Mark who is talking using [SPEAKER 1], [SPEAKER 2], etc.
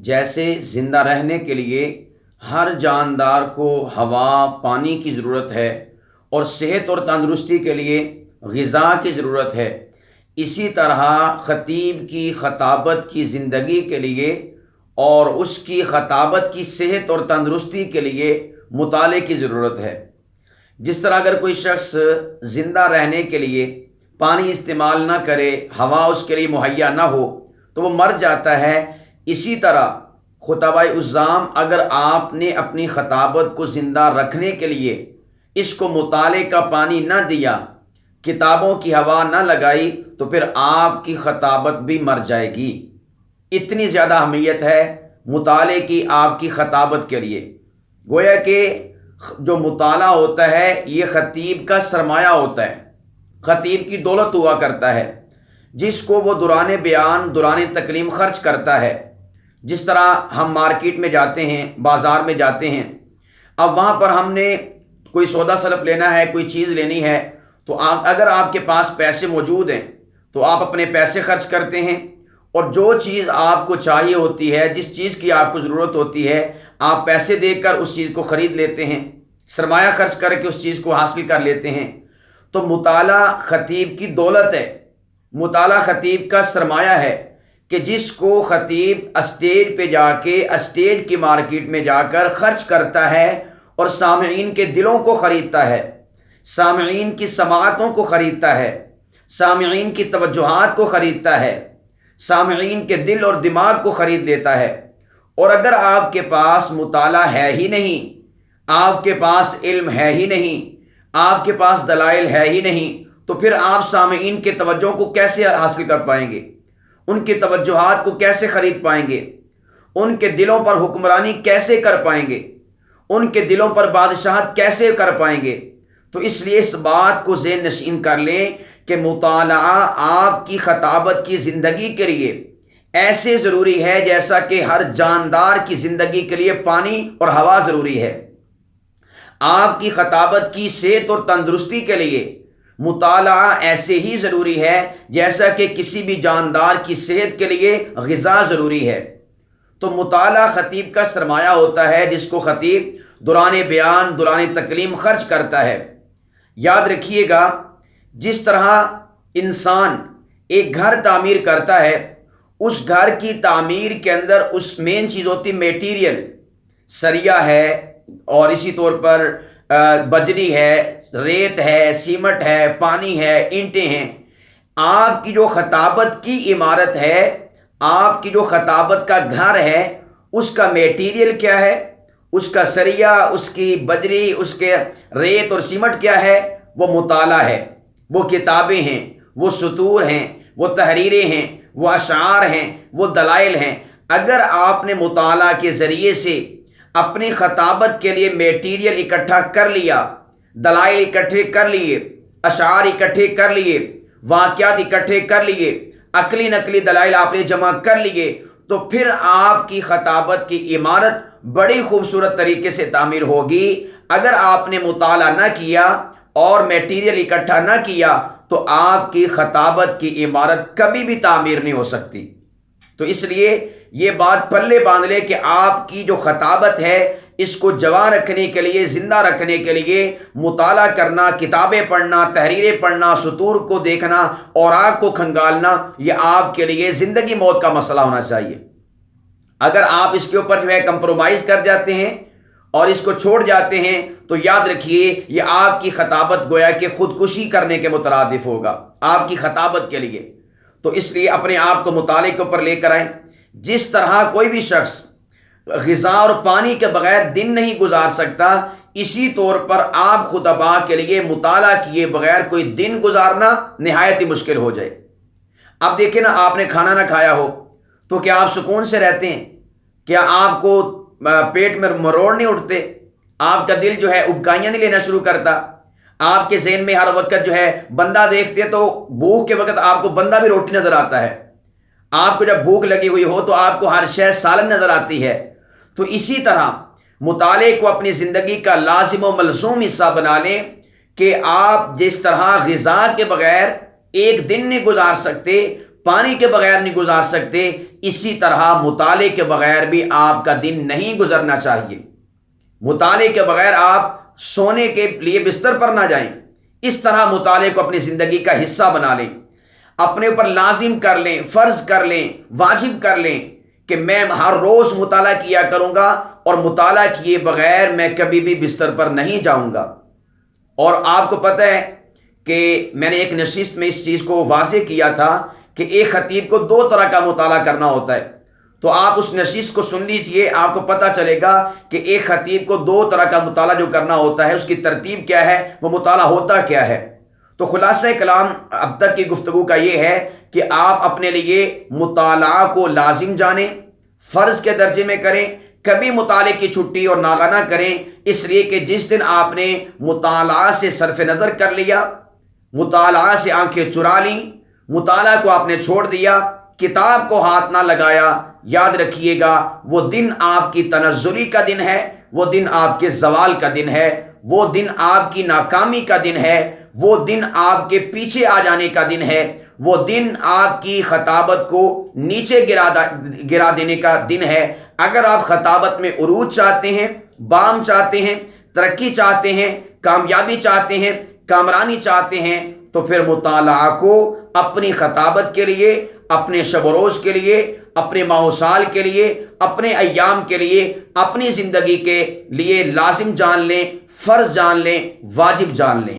[SPEAKER 1] جیسے زندہ رہنے کے لیے ہر جاندار کو ہوا پانی کی ضرورت ہے اور صحت اور تندرستی کے لیے غذا کی ضرورت ہے، اسی طرح خطیب کی خطابت کی زندگی کے لیے اور اس کی خطابت کی صحت اور تندرستی کے لیے مطالعے کی ضرورت ہے۔ جس طرح اگر کوئی شخص زندہ رہنے کے لیے پانی استعمال نہ کرے، ہوا اس کے لیے مہیا نہ ہو تو وہ مر جاتا ہے، اسی طرح خطبہ عظام اگر آپ نے اپنی خطابت کو زندہ رکھنے کے لیے اس کو مطالعے کا پانی نہ دیا، کتابوں کی ہوا نہ لگائی، تو پھر آپ کی خطابت بھی مر جائے گی۔ اتنی زیادہ اہمیت ہے مطالعے کی آپ کی خطابت کے لیے۔ گویا کہ جو مطالعہ ہوتا ہے یہ خطیب کا سرمایہ ہوتا ہے، خطیب کی دولت ہوا کرتا ہے، جس کو وہ دوران بیان دوران تکلیم خرچ کرتا ہے۔ جس طرح ہم مارکیٹ میں جاتے ہیں، بازار میں جاتے ہیں، اب وہاں پر ہم نے کوئی سودا سلف لینا ہے، کوئی چیز لینی ہے، تو اگر آپ کے پاس پیسے موجود ہیں تو آپ اپنے پیسے خرچ کرتے ہیں، اور جو چیز آپ کو چاہیے ہوتی ہے، جس چیز کی آپ کو ضرورت ہوتی ہے، آپ پیسے دے کر اس چیز کو خرید لیتے ہیں، سرمایہ خرچ کر کے اس چیز کو حاصل کر لیتے ہیں۔ تو مطالعہ خطیب کی دولت ہے، مطالعہ خطیب کا سرمایہ ہے کہ جس کو خطیب اسٹیج پہ جا کے اسٹیج کی مارکیٹ میں جا کر خرچ کرتا ہے اور سامعین کے دلوں کو خریدتا ہے، سامعین کی سماعتوں کو خریدتا ہے، سامعین کی توجہات کو خریدتا ہے، سامعین کے دل اور دماغ کو خرید لیتا ہے۔ اور اگر آپ کے پاس مطالعہ ہے ہی نہیں، آپ کے پاس علم ہے ہی نہیں، آپ کے پاس دلائل ہے ہی نہیں، تو پھر آپ سامعین کے توجہ کو کیسے حاصل کر پائیں گے؟ ان کی توجہات کو کیسے خرید پائیں گے؟ ان کے دلوں پر حکمرانی کیسے کر پائیں گے؟ ان کے دلوں پر بادشاہت کیسے کر پائیں گے؟ تو اس لیے اس بات کو ذہن نشین کر لیں کہ مطالعہ آپ کی خطابت کی زندگی کے لیے ایسے ضروری ہے جیسا کہ ہر جاندار کی زندگی کے لیے پانی اور ہوا ضروری ہے۔ آپ کی خطابت کی صحت اور تندرستی کے لیے مطالعہ ایسے ہی ضروری ہے جیسا کہ کسی بھی جاندار کی صحت کے لیے غذا ضروری ہے۔ تو مطالعہ خطیب کا سرمایہ ہوتا ہے جس کو خطیب دوران بیان دوران تکلیم خرچ کرتا ہے۔ یاد رکھیے گا، جس طرح انسان ایک گھر تعمیر کرتا ہے، اس گھر کی تعمیر کے اندر اس مین چیز ہوتی میٹیریل، سریا ہے، اور اسی طور پر بجری ہے، ریت ہے، سیمٹ ہے، پانی ہے، اینٹیں ہیں۔ آپ کی جو خطابت کی عمارت ہے، آپ کی جو خطابت کا گھر ہے، اس کا میٹیریل کیا ہے؟ اس کا سریا، اس کی بجری، اس کے ریت اور سیمٹ کیا ہے؟ وہ مطالعہ ہے، وہ کتابیں ہیں، وہ سطور ہیں، وہ تحریریں ہیں، وہ اشعار ہیں، وہ دلائل ہیں۔ اگر آپ نے مطالعہ کے ذریعے سے اپنی خطابت کے لیے میٹیریل اکٹھا کر لیا، دلائل اکٹھے کر لیے، اشعار اکٹھے کر لیے، واقعات اکٹھے کر لیے، عقلی نقلی دلائل آپ نے جمع کر لیے، تو پھر آپ کی خطابت کی عمارت بڑی خوبصورت طریقے سے تعمیر ہوگی۔ اگر آپ نے مطالعہ نہ کیا اور میٹیریل اکٹھا نہ کیا تو آپ کی خطابت کی عمارت کبھی بھی تعمیر نہیں ہو سکتی۔ تو اس لیے یہ بات پلے باندھ لیں کہ آپ کی جو خطابت ہے اس کو جوان رکھنے کے لیے، زندہ رکھنے کے لیے مطالعہ کرنا، کتابیں پڑھنا، تحریریں پڑھنا، سطور کو دیکھنا، اوراق کو کھنگالنا، یہ آپ کے لیے زندگی موت کا مسئلہ ہونا چاہیے۔ اگر آپ اس کے اوپر جو ہے کمپرومائز کر جاتے ہیں اور اس کو چھوڑ جاتے ہیں تو یاد رکھیے یہ آپ کی خطابت گویا کہ خودکشی کرنے کے مترادف ہوگا آپ کی خطابت کے لیے۔ تو اس لیے اپنے آپ کو مطالعے کے اوپر لے کر آئیں۔ جس طرح کوئی بھی شخص غذا اور پانی کے بغیر دن نہیں گزار سکتا، اسی طور پر آپ خطباء کے لیے مطالعہ کیے بغیر کوئی دن گزارنا نہایت ہی مشکل ہو جائے۔ اب دیکھیں نا، آپ نے کھانا نہ کھایا ہو تو کیا آپ سکون سے رہتے ہیں؟ کیا آپ کو پیٹ میں مروڑ نہیں اٹھتے؟ آپ کا دل جو ہے ابکائیاں نہیں لینا شروع کرتا؟ آپ کے ذہن میں ہر وقت جو ہے بندہ دیکھتے تو بھوک کے وقت آپ کو بندہ بھی روٹی نظر آتا ہے، آپ کو جب بھوک لگی ہوئی ہو تو آپ کو ہر شے سالن نظر آتی ہے۔ تو اسی طرح مطالعے کو اپنی زندگی کا لازم و ملزوم حصہ بنا لیں کہ آپ جس طرح غذا کے بغیر ایک دن نہیں گزار سکتے، پانی کے بغیر نہیں گزار سکتے، اسی طرح مطالعے کے بغیر بھی آپ کا دن نہیں گزرنا چاہیے۔ مطالعے کے بغیر آپ سونے کے لیے بستر پر نہ جائیں۔ اس طرح مطالعے کو اپنی زندگی کا حصہ بنا لیں، اپنے اوپر لازم کر لیں، فرض کر لیں، واجب کر لیں کہ میں ہر روز مطالعہ کیا کروں گا اور مطالعہ کیے بغیر میں کبھی بھی بستر پر نہیں جاؤں گا۔ اور آپ کو پتہ ہے کہ میں نے ایک نشست میں اس چیز کو واضح کیا تھا کہ ایک خطیب کو 2 طرح کا مطالعہ کرنا ہوتا ہے، تو آپ اس نشست کو سن لیجئے، آپ کو پتہ چلے گا کہ ایک خطیب کو 2 طرح کا مطالعہ جو کرنا ہوتا ہے، اس کی ترتیب کیا ہے، وہ مطالعہ ہوتا کیا ہے۔ تو خلاصہ کلام اب تک کی گفتگو کا یہ ہے کہ آپ اپنے لیے مطالعہ کو لازم جانیں، فرض کے درجے میں کریں، کبھی مطالعے کی چھٹی اور ناغہ نہ کریں، اس لیے کہ جس دن آپ نے مطالعہ سے صرف نظر کر لیا، مطالعہ سے آنکھیں چرا لیں، مطالعہ کو آپ نے چھوڑ دیا، کتاب کو ہاتھ نہ لگایا، یاد رکھیے گا وہ دن آپ کی تنزلی کا دن ہے، وہ دن آپ کے زوال کا دن ہے، وہ دن آپ کی ناکامی کا دن ہے، وہ دن آپ کے پیچھے آ جانے کا دن ہے، وہ دن آپ کی خطابت کو نیچے گرا دینے کا دن ہے۔ اگر آپ خطابت میں عروج چاہتے ہیں، بام چاہتے ہیں، ترقی چاہتے ہیں، کامیابی چاہتے ہیں، کامرانی چاہتے ہیں، تو پھر مطالعہ کو اپنی خطابت کے لیے، اپنے شب و روز کے لیے، اپنے ماہ و سال کے لیے، اپنے ایام کے لیے، اپنی زندگی کے لیے لازم جان لیں، فرض جان لیں، واجب جان لیں۔